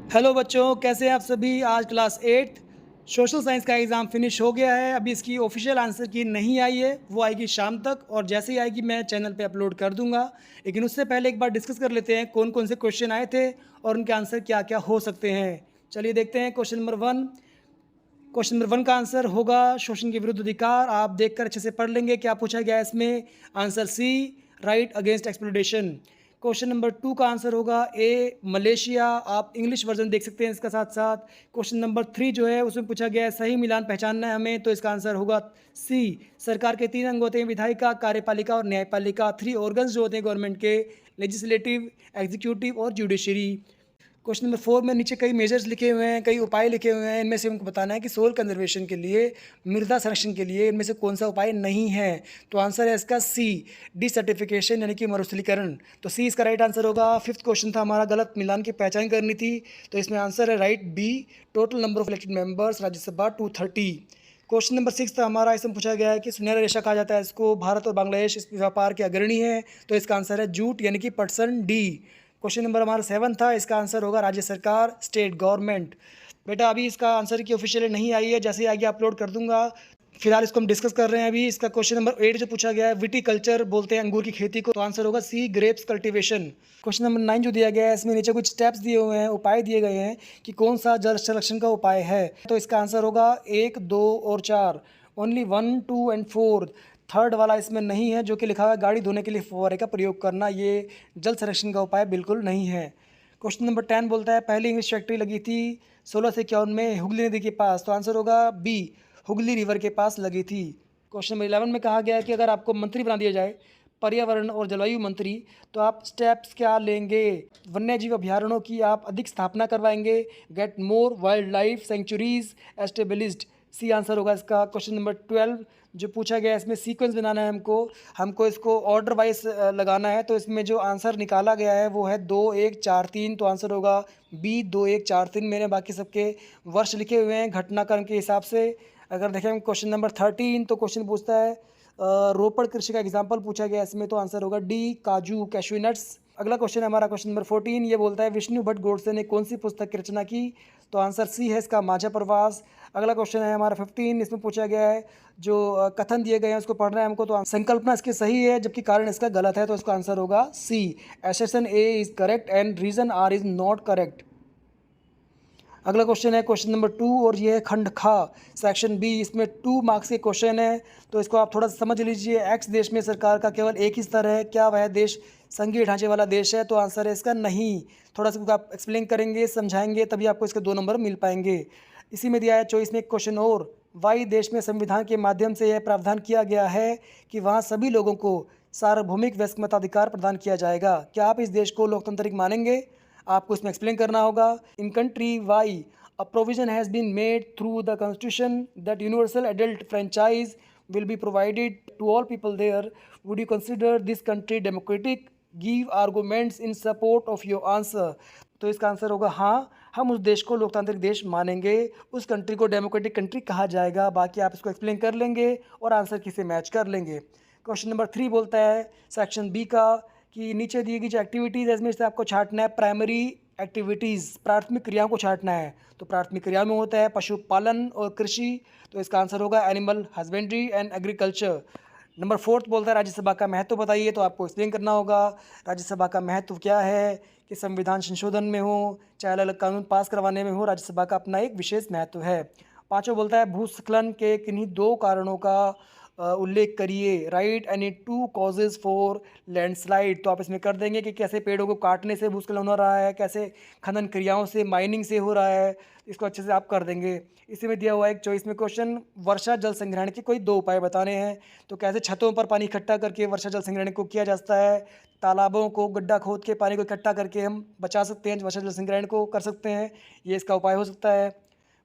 Hello बच्चों, कैसे हैं आप सभी। आज क्लास 8 सोशल साइंस का एग्ज़ाम फिनिश हो गया है। अभी इसकी ऑफिशियल आंसर की नहीं आई है, वो आएगी शाम तक और जैसे ही आएगी मैं चैनल पे अपलोड कर दूंगा। लेकिन उससे पहले एक बार डिस्कस कर लेते हैं कौन कौन से क्वेश्चन आए थे और उनके आंसर क्या क्या हो सकते हैं। चलिए देखते हैं क्वेश्चन नंबर 1। क्वेश्चन नंबर 1 का आंसर होगा शोषण के विरुद्ध अधिकार। आप देखकर अच्छे से पढ़ लेंगे क्या पूछा गया है इसमें। Answer C, right against exploitation. Question number 2 का आंसर होगा ए, मलेशिया। आप इंग्लिश वर्जन देख सकते हैं इसका साथ साथ। क्वेश्चन नंबर 3 जो है उसमें पूछा गया है सही मिलान पहचानना है हमें, तो इसका आंसर होगा सी। सरकार के 3 अंग होते हैं, विधायिका, कार्यपालिका और न्यायपालिका। 3 ऑर्गन्स जो होते हैं गवर्नमेंट के, लेजिस्लेटिव, एग्जीक्यूटिव और जुडिशरी। क्वेश्चन नंबर 4 में नीचे कई मेजर्स लिखे हुए हैं, कई उपाय लिखे हुए हैं। इनमें से हमको बताना है कि सोil कंजर्वेशन के लिए, मृदा संरक्षण के लिए इनमें से कौन सा उपाय नहीं है। तो आंसर है इसका सी, डिसर्टिफिकेशन यानी कि मरुस्थलीकरण। तो सी इसका राइट आंसर होगा। 5th क्वेश्चन था हमारा गलत मिलान की पहचान करनी थी, तो इसमें आंसर है right B, total number of elected members Rajya Sabha 230। Question number 6 था हमारा, इसमें पूछा गया है कि सुनहरा रेशा कहा जाता है इसको, भारत और बांग्लादेश इस व्यापार के अग्रणी है, तो इसका आंसर है जूट यानी कि पटसन डी। क्वेश्चन नंबर हमारा 7 था, इसका आंसर होगा राज्य सरकार, स्टेट गवर्नमेंट। बेटा अभी इसका आंसर की ऑफिशियल नहीं आई है, जैसे ही आगे अपलोड कर दूंगा। फिलहाल इसको हम डिस्कस कर रहे हैं अभी। इसका क्वेश्चन नंबर 8 जो पूछा गया है, विटिकल्चर बोलते हैं अंगूर की खेती को, तो आंसर होगा सी, ग्रेप्स कल्टीवेशन। क्वेश्चन नंबर 9 जो दिया गया है इसमें नीचे कुछ स्टेप्स दिए हुए हैं, उपाय दिए गए हैं कि कौन सा जल संरक्षण का उपाय है, तो इसका आंसर होगा 1, 2 और 4। Only 1, 2 and 4। थर्ड वाला इसमें नहीं है, जो कि लिखा हुआ है गाड़ी धोने के लिए फव्वारे का प्रयोग करना, ये जल संरक्षण का उपाय बिल्कुल नहीं है। क्वेश्चन नंबर 10 बोलता है पहली इंग्लिश फैक्ट्री लगी थी 1651 में हुगली नदी के पास, तो आंसर होगा बी, हुगली रिवर के पास लगी थी। क्वेश्चन नंबर 11 में कहा गया है कि अगर आपको मंत्री बना दिया जाए, पर्यावरण और जलवायु मंत्री, तो आप स्टेप्स क्या लेंगे। वन्य जीव अभ्यारण्यों की आप अधिक स्थापना करवाएंगे, get more wild life sanctuaries established. C answer होगा इसका। क्वेश्चन नंबर 12 जो पूछा गया है इसमें सीक्वेंस बनाना है हमको, हमको इसको ऑर्डर वाइज लगाना है, तो इसमें जो आंसर निकाला गया है वो है 2, 1, 4, 3, तो आंसर होगा बी, 2, 1, 4, 3। मैंने बाकी सबके वर्ष लिखे हुए हैं घटनाक्रम के हिसाब से। अगर देखें हम क्वेश्चन नंबर 13, तो क्वेश्चन पूछता है रोपड़ कृषि का एग्जाम्पल पूछा गया इसमें, तो आंसर होगा डी, काजू, कैशू नट्स। अगला क्वेश्चन है हमारा क्वेश्चन नंबर 14, ये बोलता है विष्णु भट्ट गोडसे ने कौन सी पुस्तक की रचना की, तो आंसर सी है इसका, माझा प्रवास। अगला क्वेश्चन है हमारा 15, इसमें पूछा गया है जो कथन दिए गए हैं उसको पढ़ना है हमको, तो संकल्पना इसकी सही है जबकि कारण इसका गलत है, तो इसका आंसर होगा C, assertion A is correct and reason R is not correct. अगला क्वेश्चन है क्वेश्चन नंबर 2 और ये है खंड खा सेक्शन बी, इसमें 2 मार्क्स के क्वेश्चन है, तो इसको आप थोड़ा सा समझ लीजिए। एक्स देश में सरकार का केवल एक ही स्तर है, क्या वह देश संघीय ढांचे वाला देश है, तो आंसर है इसका नहीं। थोड़ा सा आप एक्सप्लेन करेंगे, समझाएंगे, तभी आपको इसके 2 नंबर मिल पाएंगे। इसी में दिया है 24 में एक क्वेश्चन और, वाई देश में संविधान के माध्यम से यह प्रावधान किया गया है कि वहाँ सभी लोगों को सार्वभौमिक व्यस्क मताधिकार प्रदान किया जाएगा, क्या आप इस देश को लोकतांत्रिक मानेंगे। आपको इसमें एक्सप्लेन करना होगा। In country why a provision has been made through the constitution that universal adult franchise will be provided to all people there, would you consider this country democratic, give arguments in support of your answer. तो इसका answer होगा हाँ, हम उस देश को लोकतांत्रिक देश मानेंगे, उस कंट्री को डेमोक्रेटिक कंट्री कहा जाएगा। बाकी आप इसको एक्सप्लेन कर लेंगे और आंसर किसे मैच कर लेंगे। क्वेश्चन नंबर 3 बोलता है सेक्शन बी का कि नीचे दी गई जो एक्टिविटीज़ है इसमें से आपको छांटना है प्राइमरी एक्टिविटीज़, प्राथमिक क्रियाओं को छांटना है, तो प्राथमिक क्रियाओं में होता है पशुपालन और कृषि, तो इसका आंसर होगा animal husbandry and agriculture. Number 4 बोलता है राज्यसभा का महत्व बताइए, तो आपको एक्सप्लेन करना होगा राज्यसभा का महत्व क्या है, कि संविधान संशोधन में हो चाहे अलग अलग कानून पास करवाने में हो, राज्यसभा का अपना एक विशेष महत्व है। 5वां बोलता है भूस्खलन के किन्हीं 2 कारणों का उल्लेख करिए, right any 2 causes for landslide, तो आप इसमें कर देंगे कि कैसे पेड़ों को काटने से भूस्खलन हो रहा है, कैसे खनन क्रियाओं से, माइनिंग से हो रहा है, इसको अच्छे से आप कर देंगे। इसी में दिया हुआ है एक 24 में क्वेश्चन, वर्षा जल संग्रहण के कोई 2 उपाय बताने हैं, तो कैसे छतों पर पानी इकट्ठा करके वर्षा जल संग्रहण को किया जाता है, तालाबों को गड्ढा खोद के पानी को इकट्ठा करके हम बचा सकते हैं, वर्षा जल संग्रहण को कर सकते हैं, ये इसका उपाय हो सकता है।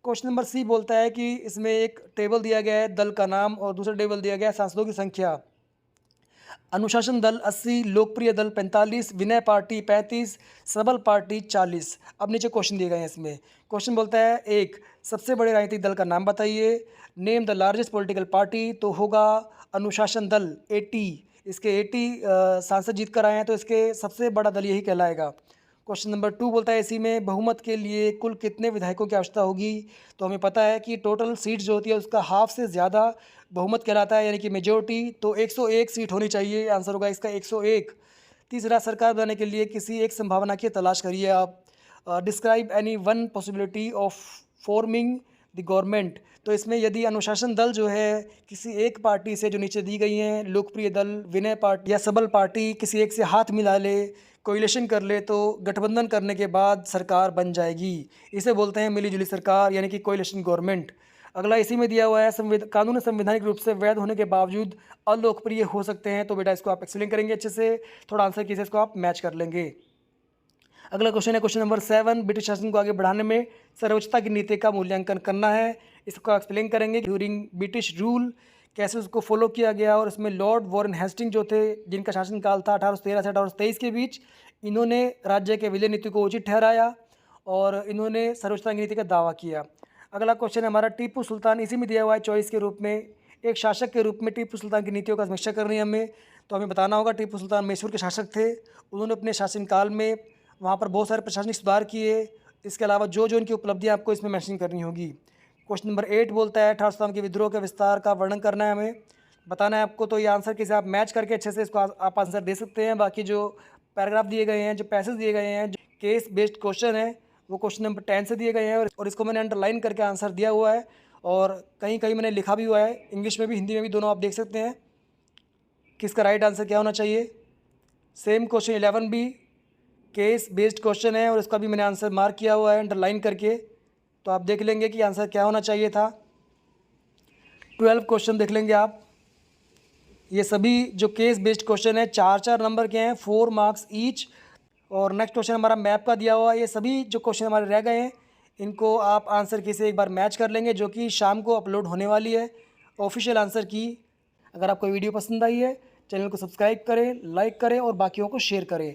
क्वेश्चन नंबर सी बोलता है कि इसमें एक टेबल दिया गया है दल का नाम और दूसरा टेबल दिया गया है सांसदों की संख्या। अनुशासन दल 80, लोकप्रिय दल 45, विनय पार्टी 35, सबल पार्टी 40। अब नीचे क्वेश्चन दिए गए हैं इसमें। क्वेश्चन बोलता है एक, सबसे बड़े राजनीतिक दल का नाम बताइए, name the largest political party, तो होगा अनुशासन दल 80, इसके 80 सांसद जीत कर आए हैं, तो इसके सबसे बड़ा दल यही कहलाएगा। क्वेश्चन नंबर 2 बोलता है इसी में बहुमत के लिए कुल कितने विधायकों की आवश्यकता होगी। तो हमें पता है कि टोटल सीट्स जो होती है उसका हाफ से ज़्यादा बहुमत कहलाता है, यानी कि मेजॉरिटी। तो 101 सीट होनी चाहिए, आंसर होगा इसका 101। तीसरा, सरकार बनाने के लिए किसी एक संभावना की तलाश करिए आप। Describe any one possibility of forming the government. तो इसमें यदि अनुशासन दल जो है किसी एक पार्टी से जो नीचे दी गई हैं, लोकप्रिय दल, विनय पार्टी या सबल पार्टी, किसी एक से हाथ मिला ले, कोइलेशन कर ले, तो गठबंधन करने के बाद सरकार बन जाएगी। इसे बोलते हैं मिली-जुली सरकार, यानी कि कोइलेशन गवर्नमेंट। अगला इसी में दिया हुआ है, कानून संवैधानिक रूप से वैध होने के बावजूद अलोकप्रिय हो सकते हैं। तो बेटा इसको आप एक्सप्लेन करेंगे अच्छे से, थोड़ा आंसर कीजिए, इसको आप मैच कर लेंगे। अगला क्वेश्चन है क्वेश्चन नंबर 7, ब्रिटिश शासन को आगे बढ़ाने में सर्वोच्चता की नीति का मूल्यांकन करना है। इसको एक्सप्लेन करेंगे ड्यूरिंग ब्रिटिश रूल कैसे उसको फॉलो किया गया। और इसमें लॉर्ड वॉरेन हेस्टिंग जो थे, जिनका शासनकाल था 1813 से 1823 के बीच, इन्होंने राज्य के विलय नीति को उचित ठहराया और इन्होंने सर्वोच्चता की नीति का दावा किया। अगला क्वेश्चन है हमारा टीपू सुल्तान, इसी में दिया हुआ है चॉइस के रूप में। एक शासक के रूप में टीपू सुल्तान की नीतियों का समीक्षा करनी है हमें। तो हमें बताना होगा टीपू सुल्तान मैसूर के शासक थे। उन्होंने अपने शासनकाल में वहाँ पर बहुत सारे प्रशासनिक सुधार किए। इसके अलावा जो जो उनकी उपलब्धियाँ आपको इसमें मेंशन करनी होगी। क्वेश्चन नंबर 8 बोलता है 1857 के विद्रोह के विस्तार का वर्णन करना है, हमें बताना है आपको। तो ये आंसर किसे आप मैच करके अच्छे से इसको आप आंसर दे सकते हैं। बाकी जो पैराग्राफ दिए गए हैं, जो पैसेज दिए गए हैं, जो केस बेस्ड क्वेश्चन है, वो क्वेश्चन नंबर 10 से दिए गए हैं और इसको मैंने अंडरलाइन करके आंसर दिया हुआ है और कहीं कहीं मैंने लिखा भी हुआ है, इंग्लिश में भी हिंदी में भी, दोनों आप देख सकते हैं किसका राइट आंसर क्या होना चाहिए। सेम क्वेश्चन 11 भी केस बेस्ड क्वेश्चन है और इसका भी मैंने आंसर मार्क किया हुआ है अंडरलाइन करके। तो आप देख लेंगे कि आंसर क्या होना चाहिए था। 12 क्वेश्चन देख लेंगे आप। ये सभी जो केस बेस्ड क्वेश्चन है 4-4 नंबर के हैं, 4 मार्क्स ईच। और नेक्स्ट क्वेश्चन हमारा मैप का दिया हुआ है। ये सभी जो क्वेश्चन हमारे रह गए हैं इनको आप आंसर की से एक बार मैच कर लेंगे, जो कि शाम को अपलोड होने वाली है ऑफिशियल आंसर की। अगर आपको वीडियो पसंद आई है, चैनल को सब्सक्राइब करें, लाइक करें और बाकियों को शेयर करें।